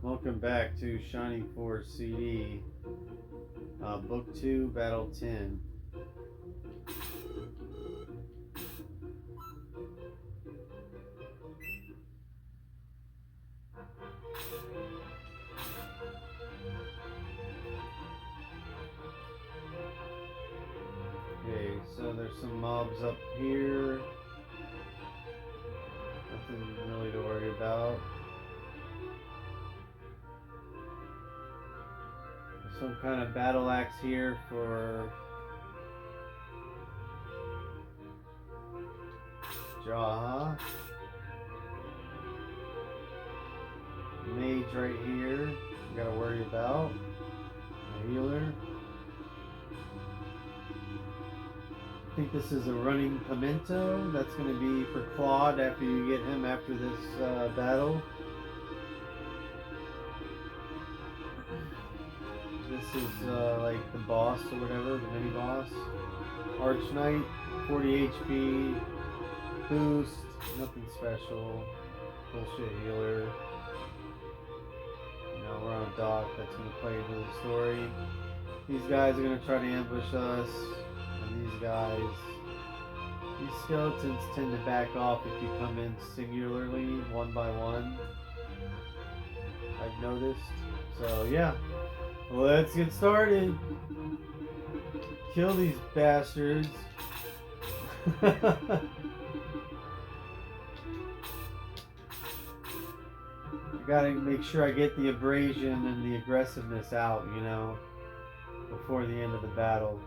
Welcome back to Shining Force CD, Book 2, Battle 10. Okay, so there's some mobs up here. Nothing really to worry about. Some kind of battle axe here for Jaha. Mage right here, you gotta worry about. A healer. I think this is a running pimento. That's going to be for Claude after you get him after this battle. This is like the boss or whatever, the mini boss. Arch Knight, 40 HP, boost, nothing special. Bullshit healer. You know, we're on a dock that's going to play into the story. These guys are going to try to ambush us. These guys, these skeletons tend to back off if you come in singularly, one by one. I've noticed. So yeah, let's get started. Kill these bastards. I gotta make sure I get the abrasion and the aggressiveness out, you know, before the end of the battle.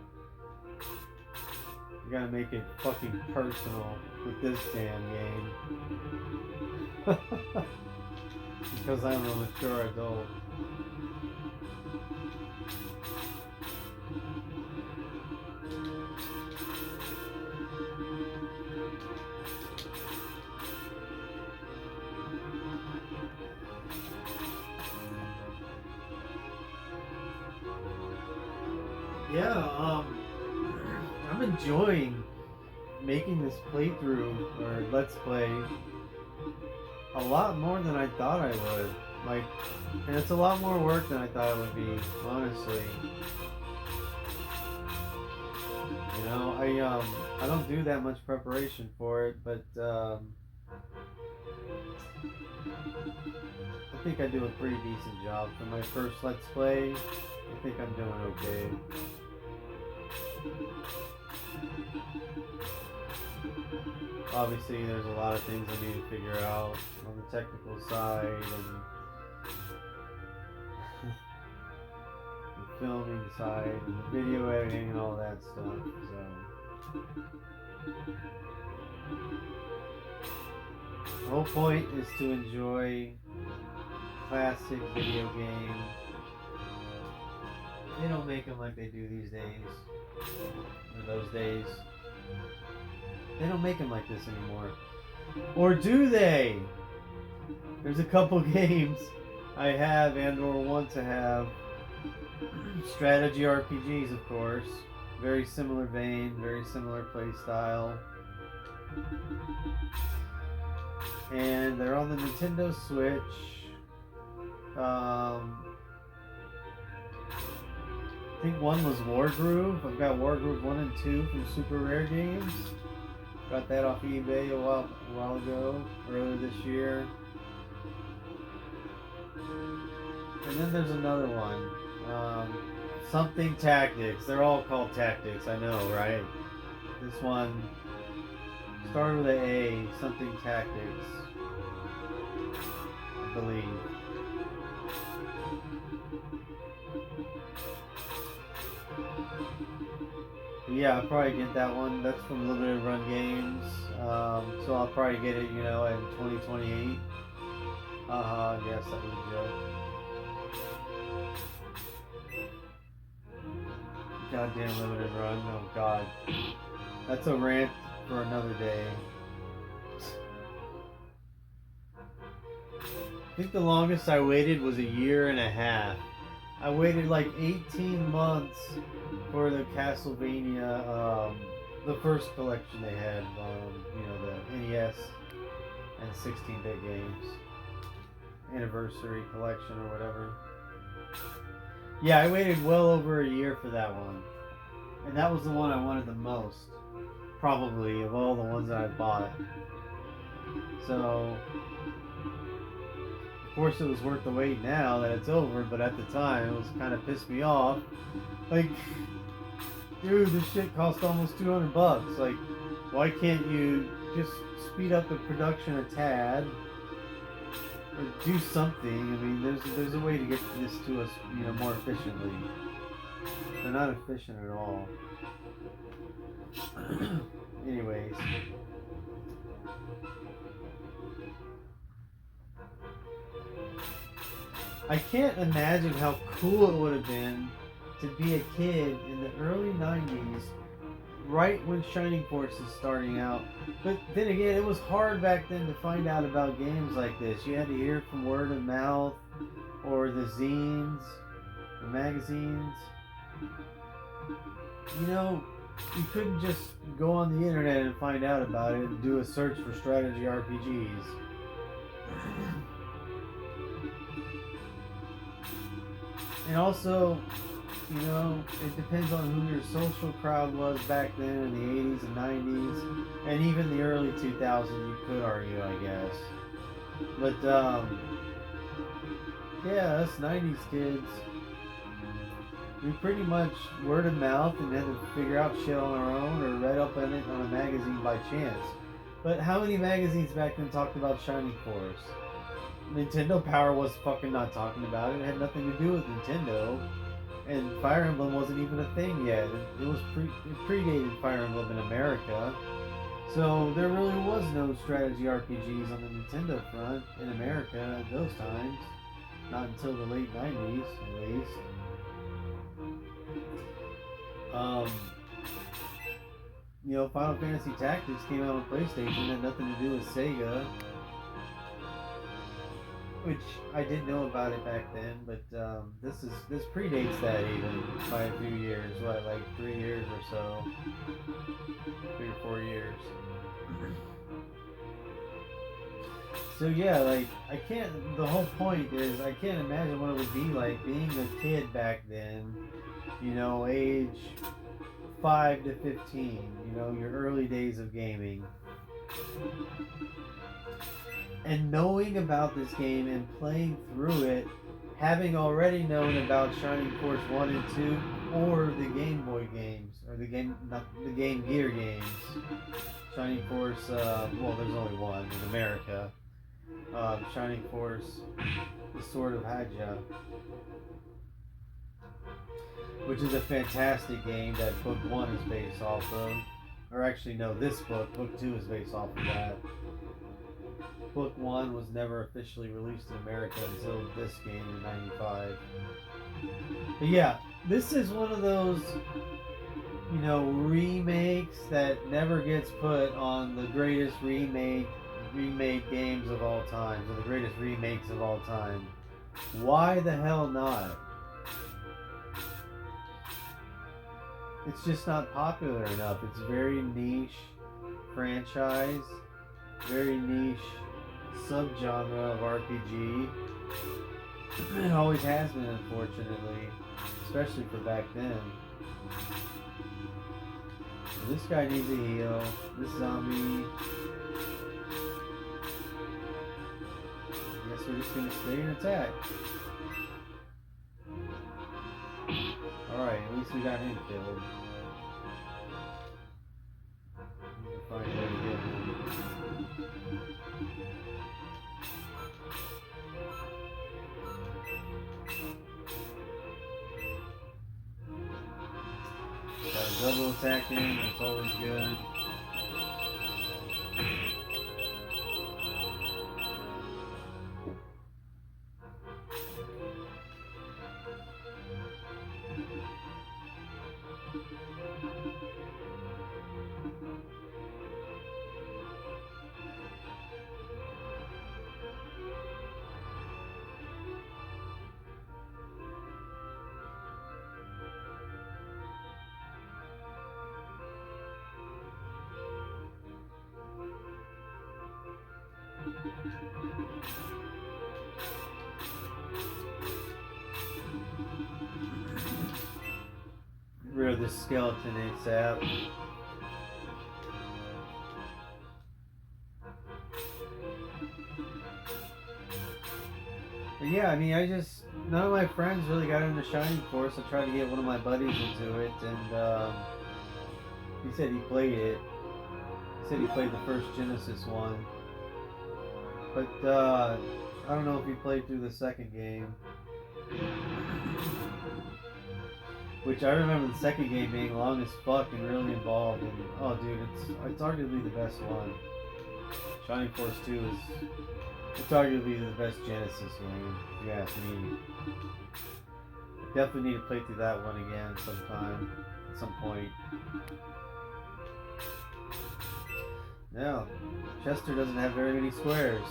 You gotta make it fucking personal with this damn game. Because I'm a mature adult. Yeah, I'm enjoying making this playthrough or let's play a lot more than I thought I would. Like, and it's a lot more work than I thought it would be, honestly. You know, I don't do that much preparation for it, but I think I do a pretty decent job for my first let's play. I think I'm doing okay. Obviously, there's a lot of things I need to figure out on the technical side and the filming side and the video editing and all that stuff. So the whole point is to enjoy classic video game. They don't make them like they do these days, or those days. They don't make them like this anymore. Or do they? There's a couple games I have and or want to have. Strategy RPGs, of course. Very similar vein, very similar play style. And they're on the Nintendo Switch. I think one was Wargroove. I've got Wargroove 1 and 2 from Super Rare Games. Got that off eBay a while ago, earlier this year. And then there's another one. Something Tactics. They're all called Tactics, I know, right? This one started with an A, Something Tactics, I believe. But yeah, I'll probably get that one. That's from Limited Run Games. So I'll probably get it, you know, in 2028. Yes, that was a joke. Goddamn Limited Run. Oh god. That's a rant for another day. I think the longest I waited was a year and a half. I waited like 18 months for the Castlevania, the first collection they had, you know, the NES and 16-bit games. anniversary collection or whatever. Yeah, I waited well over a year for that one. And that was the one I wanted the most. Probably, of all the ones that I bought. So, of course it was worth the wait now that it's over, but at the time it was kind of pissed me off. Like, dude, this shit cost almost $200. Like, why can't you just speed up the production a tad? Or do something. I mean, there's a way to get this to us, you know, more efficiently. They're not efficient at all. Anyways. I can't imagine how cool it would have been to be a kid in the early 90s, right when Shining Force is starting out. But then again, it was hard back then to find out about games like this. You had to hear from word of mouth, or the zines, the magazines. You know, you couldn't just go on the internet and find out about it and do a search for strategy RPGs. And also, you know, it depends on who your social crowd was back then in the 80s and 90s, and even the early 2000s, you could argue, I guess. But, yeah, us 90s kids, we pretty much word of mouth and had to figure out shit on our own or read up on it on a magazine by chance. But how many magazines back then talked about Shining Force? Nintendo Power was fucking not talking about it. It had nothing to do with Nintendo. And Fire Emblem wasn't even a thing yet. It predated Fire Emblem in America. So there really was no strategy RPGs on the Nintendo front in America at those times. Not until the late 90s, at least. You know, Final Fantasy Tactics came out on PlayStation, had nothing to do with Sega. Which I didn't know about it back then, but this predates that even by a few years. What, like 3 years or so, 3 or 4 years. So yeah, like I can't. The whole point is I can't imagine what it would be like being a kid back then. You know, age 5 to 15. You know, your early days of gaming. And knowing about this game and playing through it, having already known about Shining Force 1 and 2, or the Game Boy games, or the Game Gear games. Shining Force, well, there's only one in America. Shining Force, The Sword of Hadja, which is a fantastic game that Book 1 is based off of. Or actually, no, this book, Book 2 is based off of that. Book 1 was never officially released in America until this game in '95. But yeah, this is one of those, you know, remakes that never gets put on the greatest remade games of all time, or the greatest remakes of all time. Why the hell not? It's just not popular enough. It's very niche franchise, very niche subgenre of RPG. It always has been, unfortunately, especially for back then. So this guy needs a heal. This zombie. I guess we're just gonna stay and attack. Alright, at least we got him killed. Find a way to get him. Gotta double attack him, that's always good. this skeleton ASAP. But yeah, I mean, none of my friends really got into Shining Force. I tried to get one of my buddies into it, and he said he played it. He said he played the first Genesis one. But I don't know if he played through the second game. Which I remember the second game being long as fuck and really involved. And oh, dude, it's arguably the best one. Shining Force 2 is it's arguably the best Genesis game, if you ask me. I definitely need to play through that one again sometime, at some point. No, Chester doesn't have very many squares.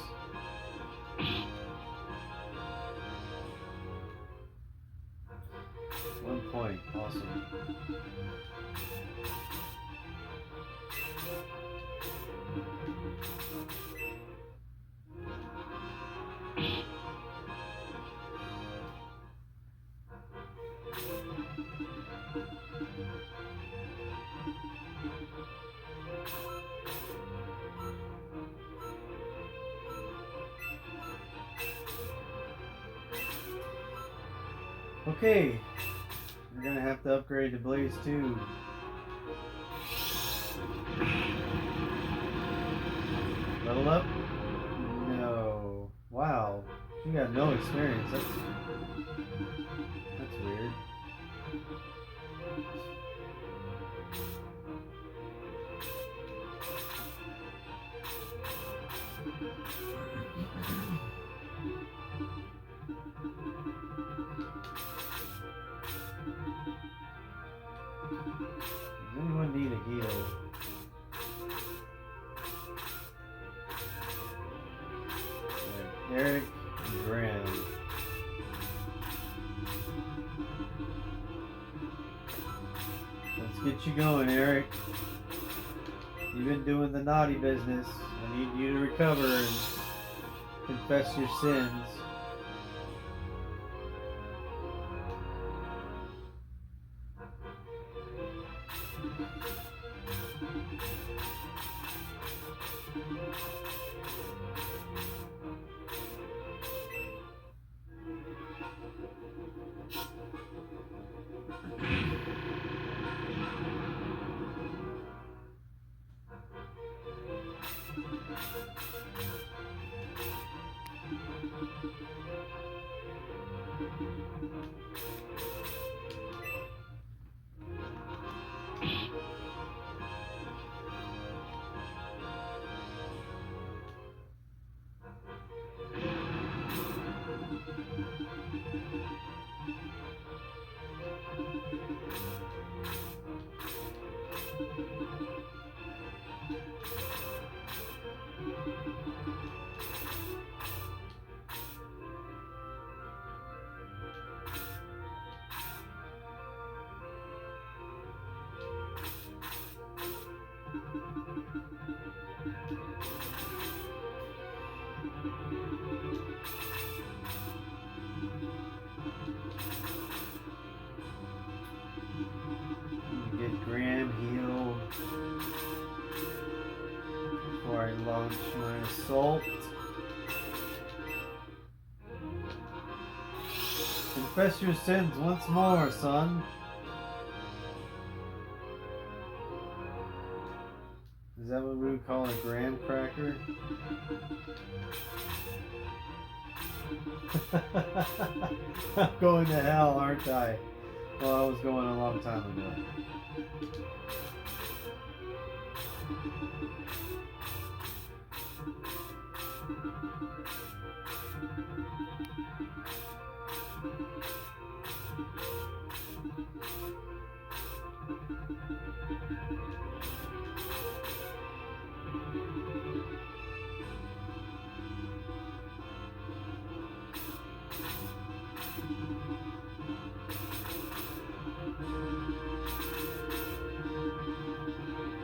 1 point, awesome. Okay, we're gonna have to upgrade to Blaze 2. Level up? No. Wow, you got no experience. That's weird. Does anyone need a heal? Eric and Graham. Let's get you going, Eric. You've been doing the naughty business. I need you to recover and confess your sins. Get Graham healed before I launch my assault. Confess your sins once more, son. Is that what we would call a graham cracker? I'm going to hell, aren't I? Well, I was going a long time ago.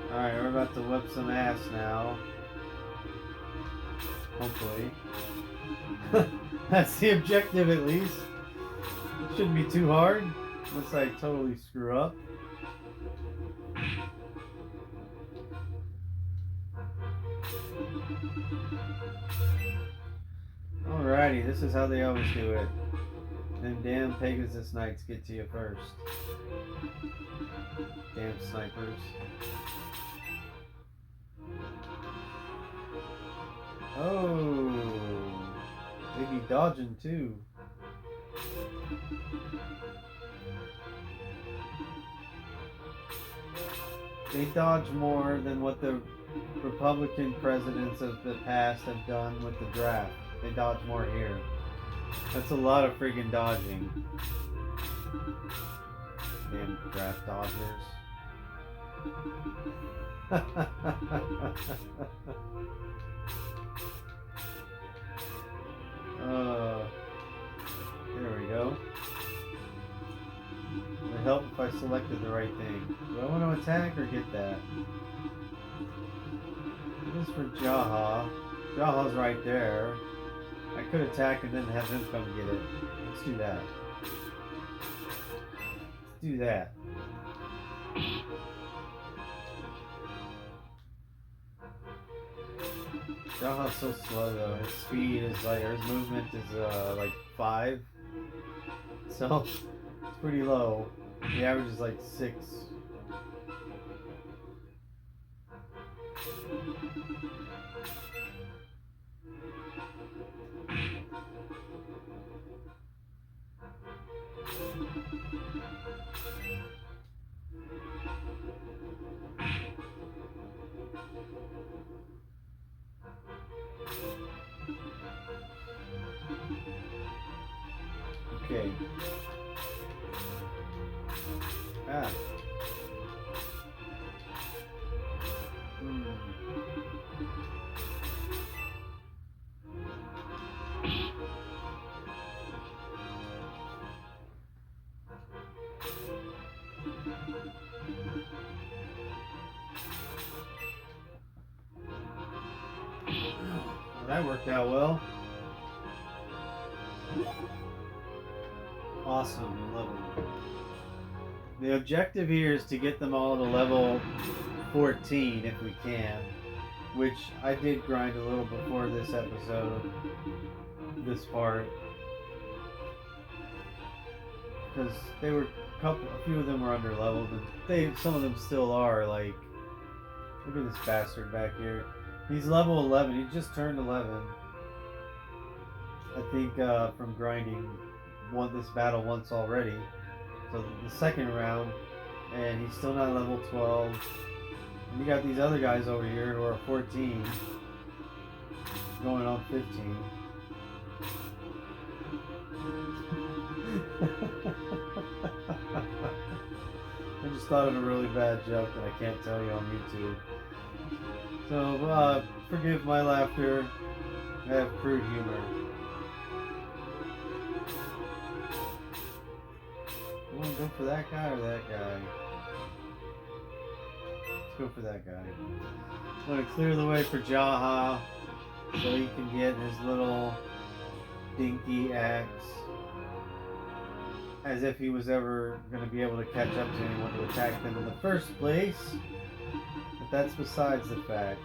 Alright, we're about to whip some ass now. Hopefully. That's the objective, at least. It shouldn't be too hard, unless I totally screw up. Alrighty, this is how they always do it. Them damn Pegasus Knights get to you first. Damn snipers. Oh, they be dodging too. They dodge more than what the Republican presidents of the past have done with the draft. They dodge more here. That's a lot of freaking dodging. Damn draft dodgers. There we go. It would help if I selected the right thing. Do I want to attack or get that? This is for Jaha. Jaha's right there. I could attack and then have him come get it. Let's do that. Let's do that. Jaha's so slow though. His speed is like, or his movement is like 5. So it's pretty low. The average is like 6. Okay. Ah. That worked out well. Awesome level. The objective here is to get them all to level 14 if we can, which I did grind a little before this episode, this part, because they were a few of them were under leveled, and some of them still are. Like, look at this bastard back here. He's level 11. He just turned 11. I think from grinding this battle once already. So the second round, and he's still not level 12. And you got these other guys over here who are 14, going on 15. I just thought of a really bad joke that I can't tell you on YouTube. So, forgive my laughter. I have crude humor. You want to go for that guy or that guy? Let's go for that guy. I want to clear the way for Jaha so he can get his little dinky axe. As if he was ever going to be able to catch up to anyone to attack them in the first place. But that's besides the fact.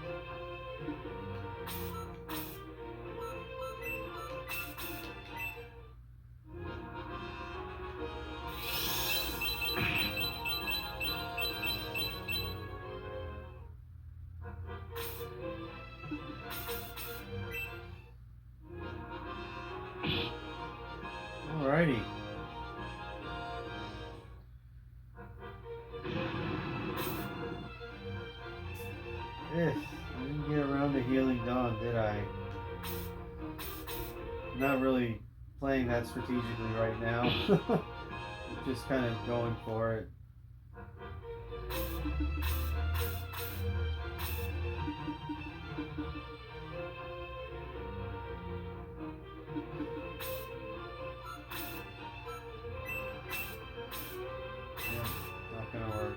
Alrighty. I didn't get around to Healing Dawn, did I? I'm not really playing that strategically right now. Just kind of going for it. Yeah, not gonna work.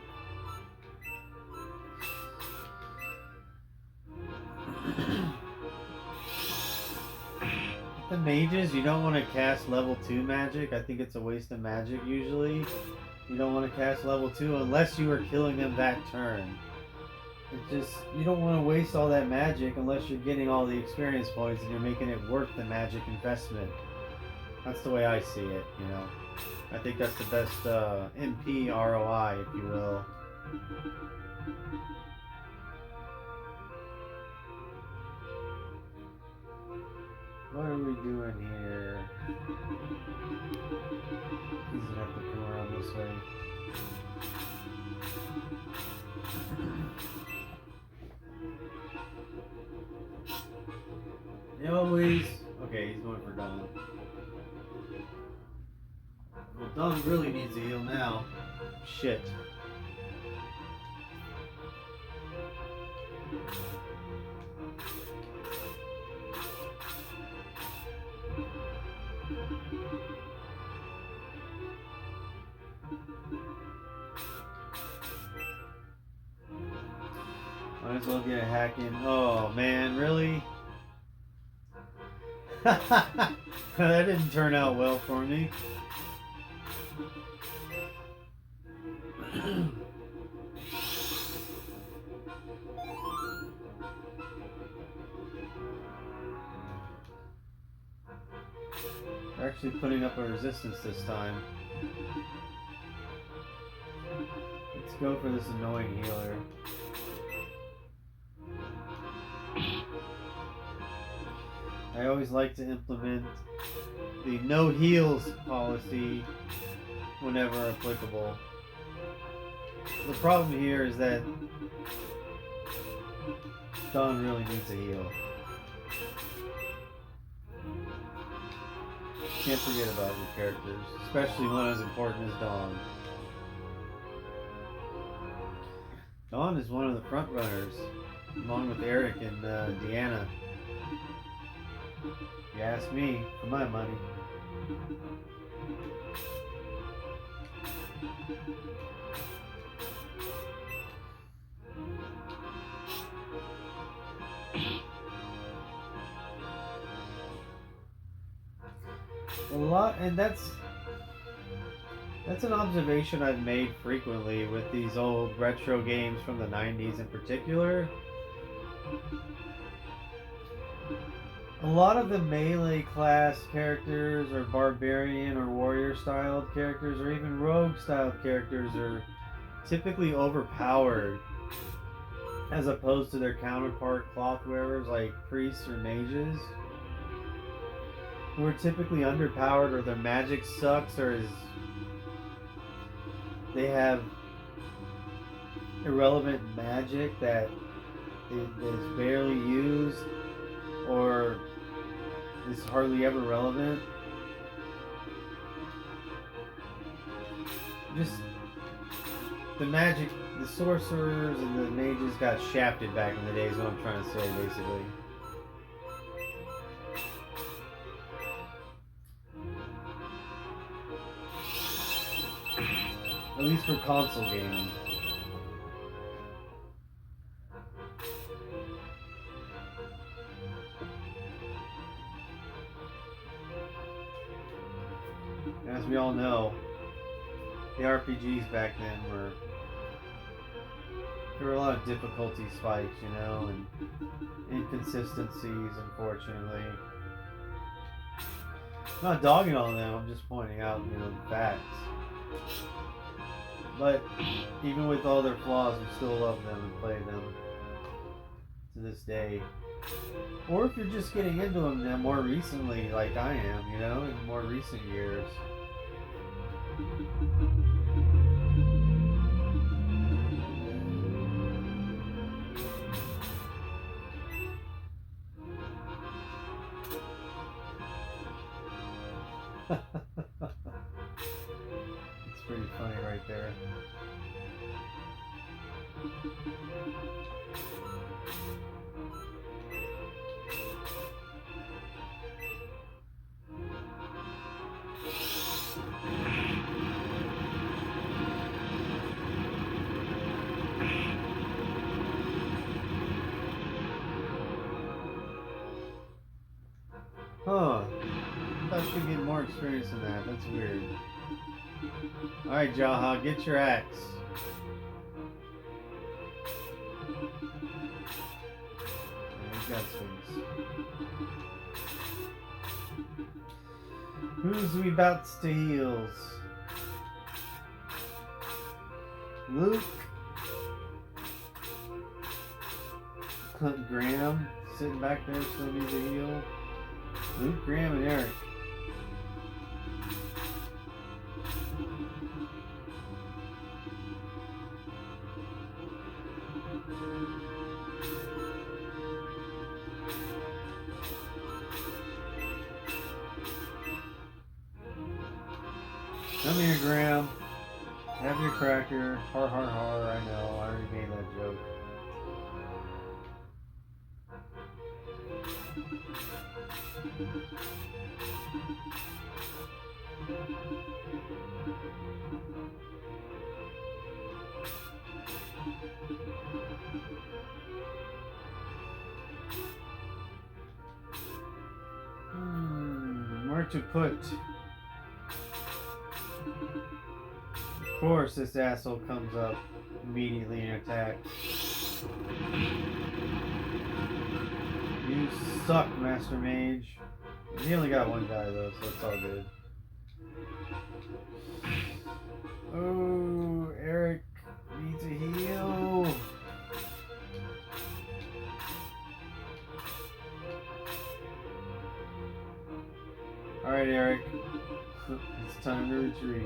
The mages, you don't want to cast level 2 magic. I think it's a waste of magic usually. You don't want to cast level 2 unless you are killing them that turn. It's just, you don't want to waste all that magic unless you're getting all the experience points and you're making it worth the magic investment. That's the way I see it, you know. I think that's the best MP ROI, if you will. What are we doing here? He's gonna have to come around this way. He always... Okay, he's going for Don. Well, Don really needs a heal now. Shit. Might as well get a hack in. Oh man, really? That didn't turn out well for me. They're actually putting up a resistance this time. Let's go for this annoying healer. I always like to implement the no heals policy whenever applicable. The problem here is that Dawn really needs a heal. Can't forget about your characters, especially one as important as Dawn. Dawn is one of the front runners, along with Eric and Deanna. If you ask me, for my money. A lot, and that's an observation I've made frequently with these old retro games from the 90s in particular. A lot of the melee class characters or barbarian or warrior styled characters or even rogue styled characters are typically overpowered as opposed to their counterpart cloth wearers like priests or mages, who are typically underpowered or their magic sucks or they have irrelevant magic that is barely used or is hardly ever relevant. Just the magic, the sorcerers and the mages got shafted back in the day is what I'm trying to say, basically. At least for console gaming. As we all know, the RPGs back then there were a lot of difficulty spikes, you know, and inconsistencies, unfortunately. I'm not dogging on them, I'm just pointing out, you know, the facts. But even with all their flaws, we still love them and play them to this day. Or if you're just getting into them now more recently, like I am, you know, in more recent years. It's pretty funny right there. Huh. I thought you'd get more experience than that. That's weird. Alright, Jaha, get your axe. got Sphinx. Who's we about to heals? Luke. Graham sitting back there still needs a heal. Luke, Graham, and Eric. Come here, Graham. Have your cracker. Har har har. I know. I already made that joke. Where to put? Of course, this asshole comes up immediately and attacks. You suck, Master Mage. He only got one guy though, so it's all good. Oh, Eric needs a heal. Alright, Eric. It's time to retreat.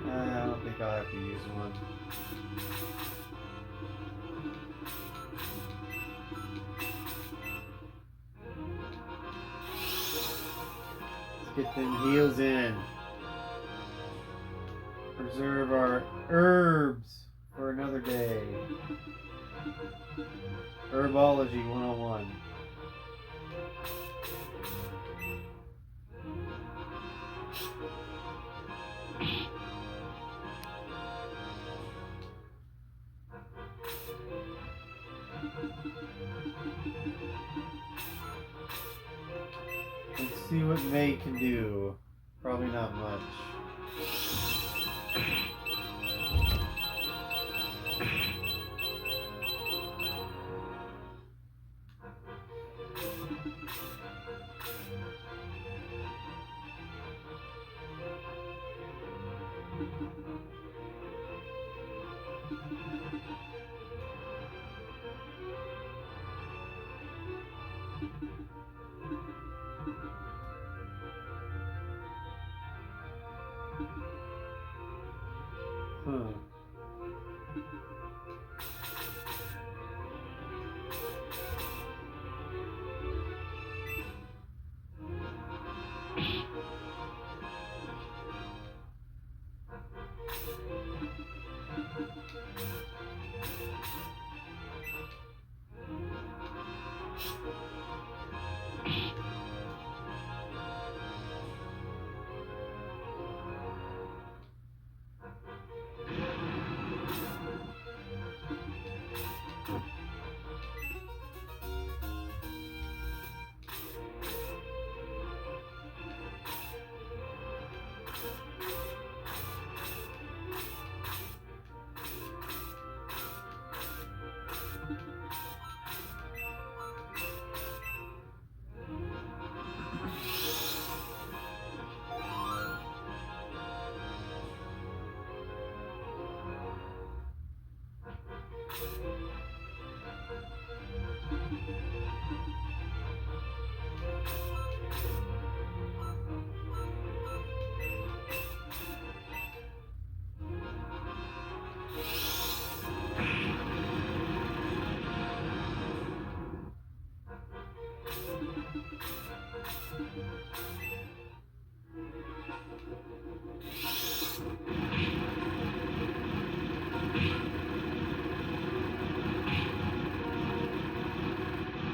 I don't think I'll have to use one. Let's get them heals in. Preserve our herbs for another day. Herbology 101. Let's see what May can do. Probably not much.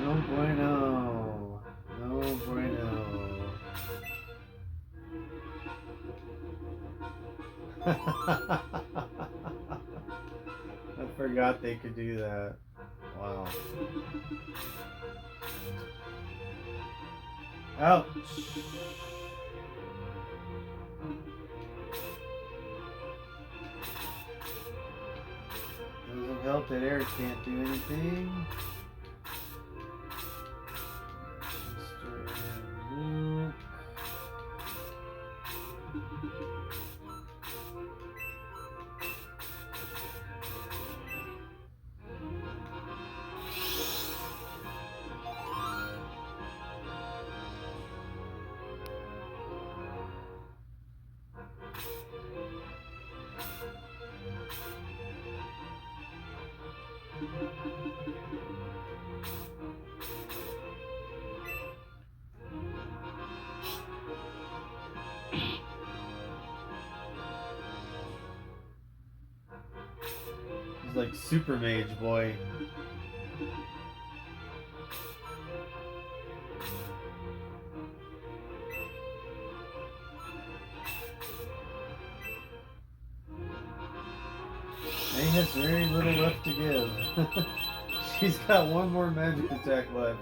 No bueno. No bueno. I forgot they could do that. Wow. Ouch. Doesn't help that Eric can't do anything. Mr. Luke. He's like Super Mage Boy. May has very little left to give. She's got one more magic attack left.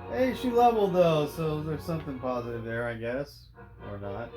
Hey, she leveled though, so there's something positive there, I guess. Or not.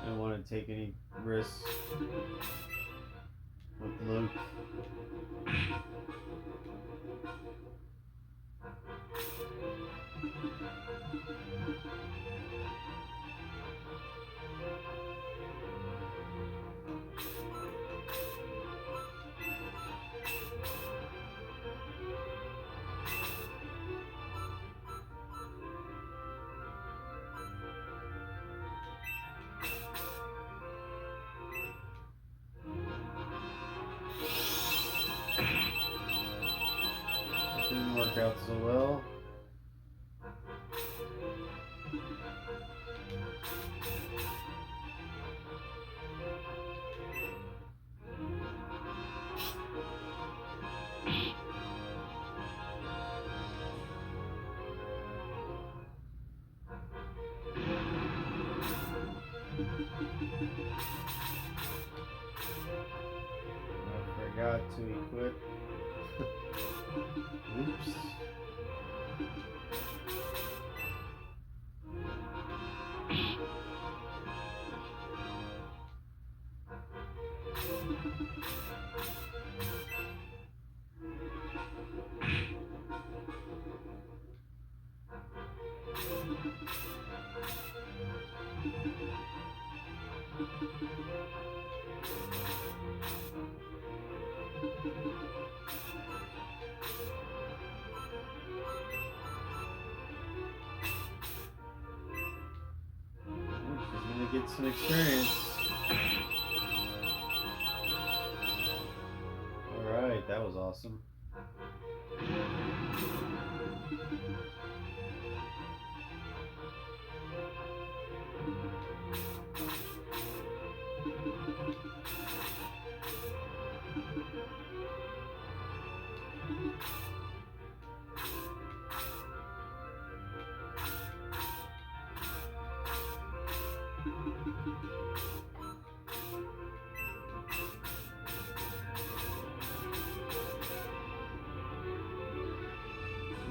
I don't want to take any risks with Luke. Didn't work out so well. I forgot to equip. Oops. She's gonna get some experience. Alright, that was awesome.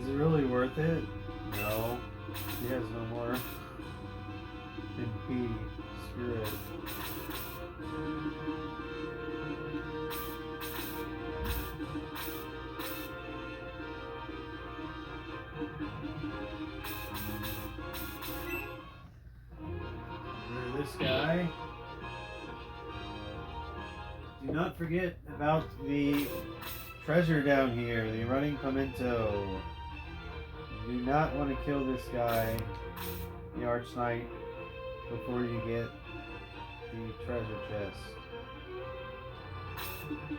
Is it really worth it? No. He has no more MP. Screw it. this guy. Do not forget about the treasure down here, the running pimento. You do not want to kill this guy, the Arch Knight, before you get the treasure chest.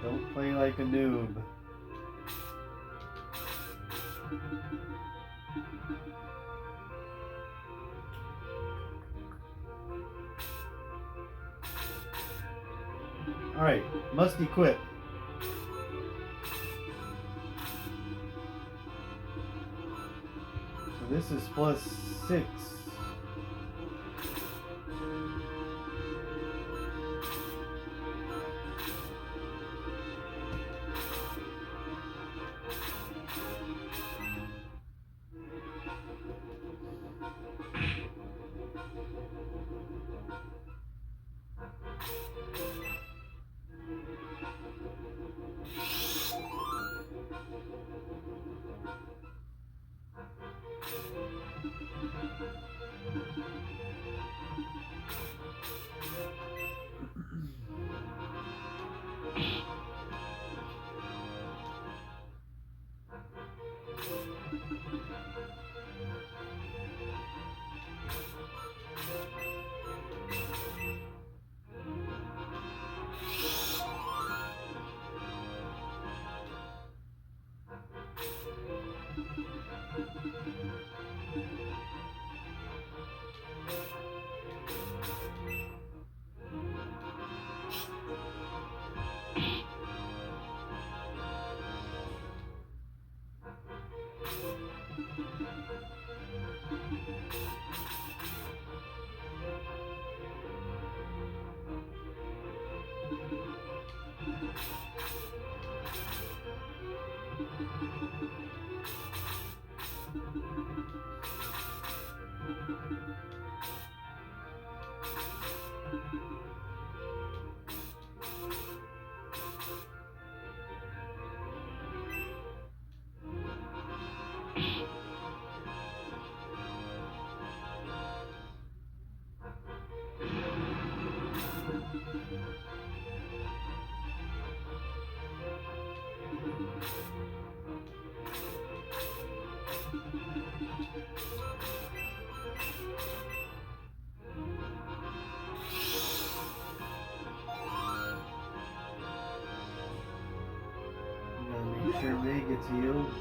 Don't play like a noob. Alright, must equip. So this is +6. Make sure May gets healed.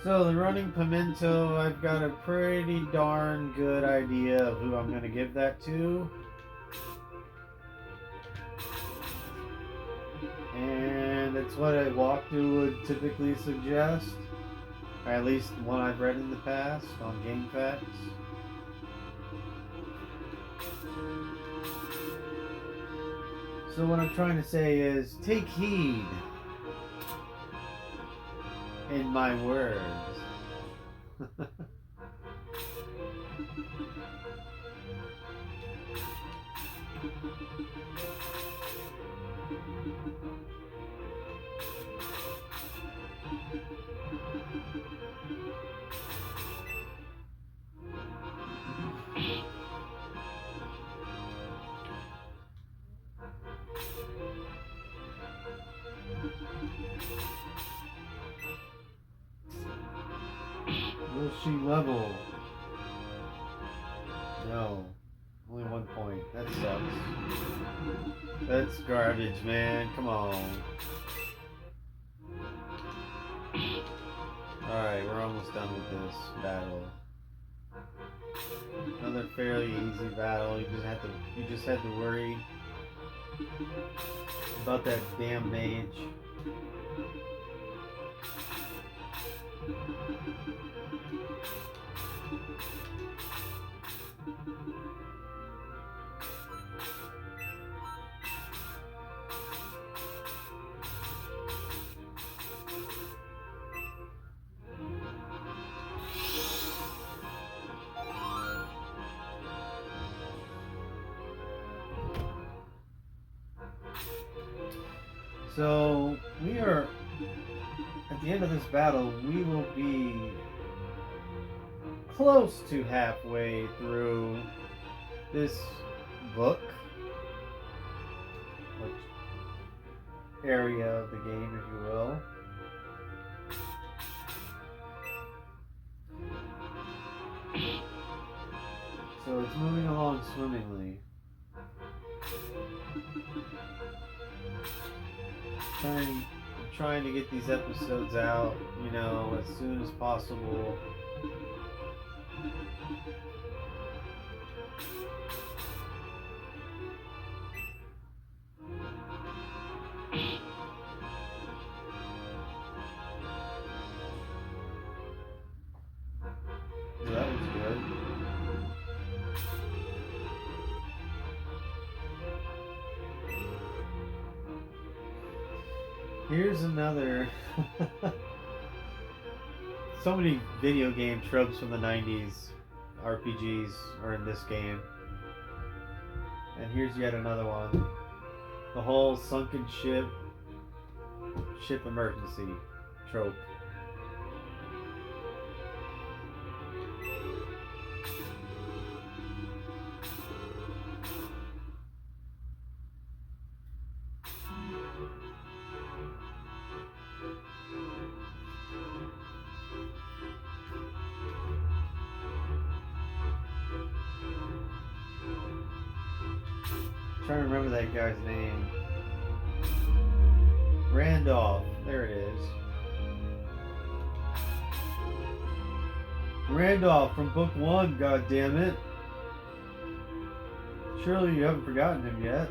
So the running pimento, I've got a pretty darn good idea of who I'm going to give that to. And it's what a walkthrough would typically suggest. Or at least one I've read in the past on GameFAQs. So what I'm trying to say is, take heed in my words. Will she level? No. Only 1 point. That sucks. That's garbage, man. Come on. Alright, we're almost done with this battle. Another fairly easy battle. You just had to worry about that damn mage. So, we are, at the end of this battle, we will be close to halfway through this book, or area of the game, if you will. So it's moving along swimmingly. Trying to get these episodes out, you know, as soon as possible. So that was good. Here's another. So many video game tropes from the 90s, RPGs are in this game. And here's yet another one. The whole sunken ship emergency trope. Trying to remember that guy's name. Randolph. There it is. Randolph from book 1, god damn it. Surely you haven't forgotten him yet.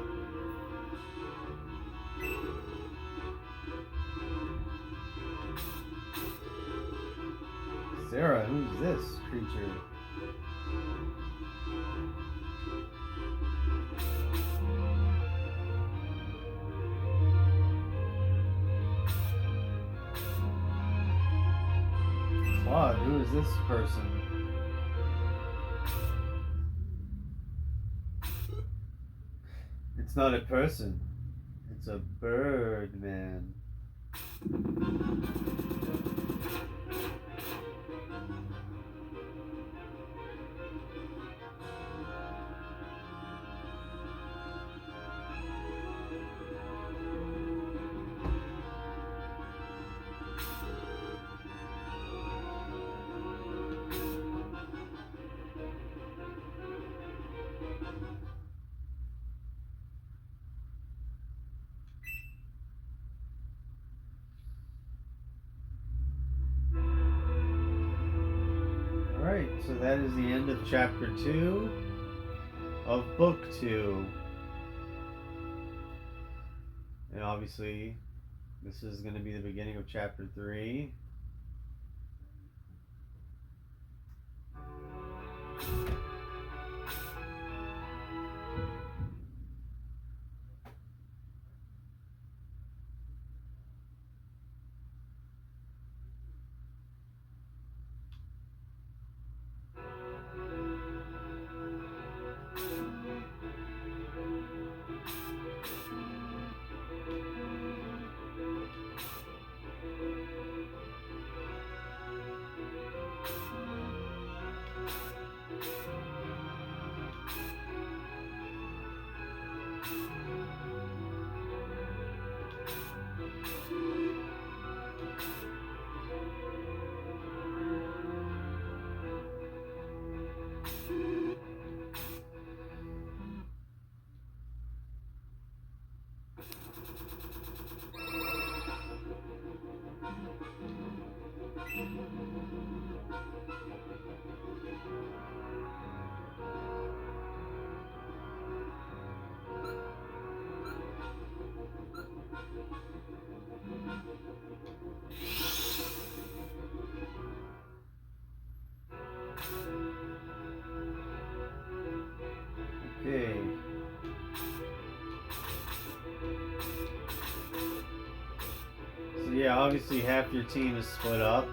Sarah, who's this creature? Claude, who is this person? It's not a person. It's a bird, man. Alright, so that is the end of chapter 2 of book 2. And obviously, this is going to be the beginning of chapter 3. yeah, obviously half your team is split up.